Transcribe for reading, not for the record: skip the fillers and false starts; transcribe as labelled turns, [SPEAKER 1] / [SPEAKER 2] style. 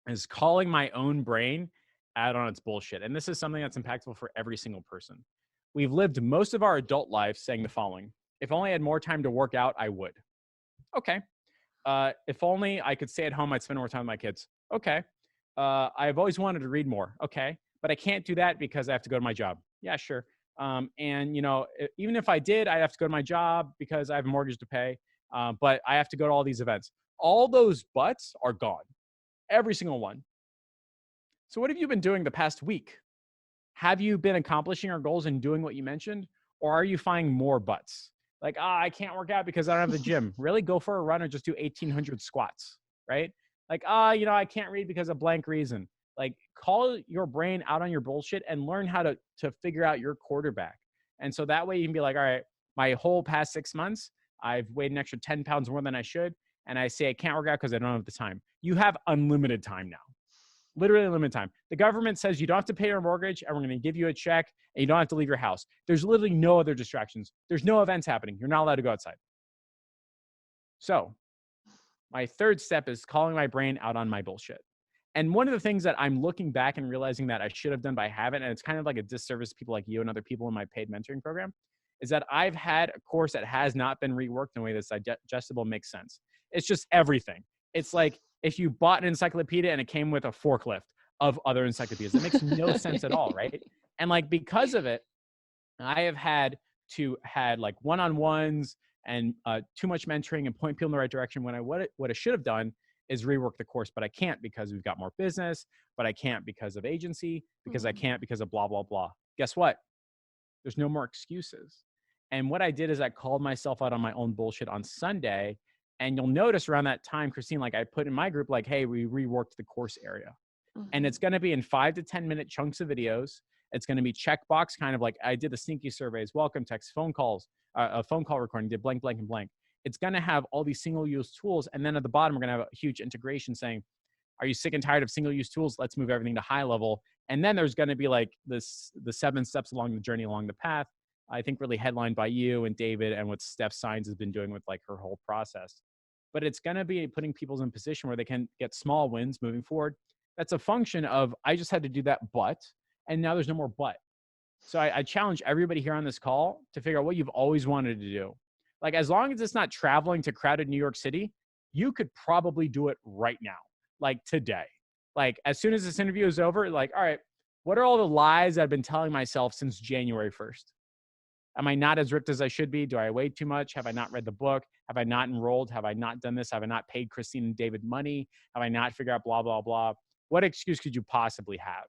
[SPEAKER 1] is calling my own brain out on its bullshit. And this is something that's impactful for every single person. We've lived most of our adult life saying the following: if only I had more time to work out, I would. Okay. If only I could stay at home, I'd spend more time with my kids. Okay. I've always wanted to read more. Okay. But I can't do that because I have to go to my job. Yeah, sure. And, even if I did, I have to go to my job because I have a mortgage to pay. But I have to go to all these events. All those buts are gone, every single one. So, what have you been doing the past week? Have you been accomplishing our goals and doing what you mentioned? Or are you finding more butts? Like, I can't work out because I don't have the gym. Really? Go for a run or just do 1,800 squats, right? Like, I can't read because of blank reason. Like, call your brain out on your bullshit and learn how to figure out your quarterback. And so that way you can be like, all right, my whole past 6 months, I've weighed an extra 10 pounds more than I should. And I say I can't work out because I don't have the time. You have unlimited time now, literally limited time. The government says you don't have to pay your mortgage and we're going to give you a check and you don't have to leave your house. There's literally no other distractions. There's no events happening. You're not allowed to go outside. So my third step is calling my brain out on my bullshit. And one of the things that I'm looking back and realizing that I should have done, but I haven't, and it's kind of like a disservice to people like you and other people in my paid mentoring program, is that I've had a course that has not been reworked in a way that's digestible, makes sense. It's just everything. It's like if you bought an encyclopedia and it came with a forklift of other encyclopedias. It makes no sense at all, right? And like because of it, I have had like one-on-ones and too much mentoring and point people in the right direction when what I should have done is rework the course, but I can't because we've got more business, but I can't because of agency, because I
[SPEAKER 2] Mhm.
[SPEAKER 1] can't because of blah, blah, blah. Guess what? There's no more excuses. And what I did is I called myself out on my own bullshit on Sunday. And you'll notice around that time, Christine, like I put in my group, like, hey, we reworked the course area. And it's
[SPEAKER 2] Mhm.
[SPEAKER 1] going to be in 5 to 10 minute chunks of videos. It's going to be checkbox, kind of like I did the sneaky surveys, welcome text, phone calls, a phone call recording, did blank, blank, and blank. It's going to have all these single use tools. And then at the bottom, we're going to have a huge integration saying, are you sick and tired of single use tools? Let's move everything to high level. And then there's going to be like the 7 steps along the journey, along the path. I think really headlined by you and David and what Steph Signs has been doing with like her whole process. But it's going to be putting people in a position where they can get small wins moving forward. That's a function of I just had to do that, but, and now there's no more but. So I challenge everybody here on this call to figure out what you've always wanted to do. Like, as long as it's not traveling to crowded New York City, you could probably do it right now, like today. Like, as soon as this interview is over, like, all right, what are all the lies I've been telling myself since January 1st? Am I not as ripped as I should be? Do I weigh too much? Have I not read the book? Have I not enrolled? Have I not done this? Have I not paid Christine and David money? Have I not figured out blah, blah, blah? What excuse could you possibly have?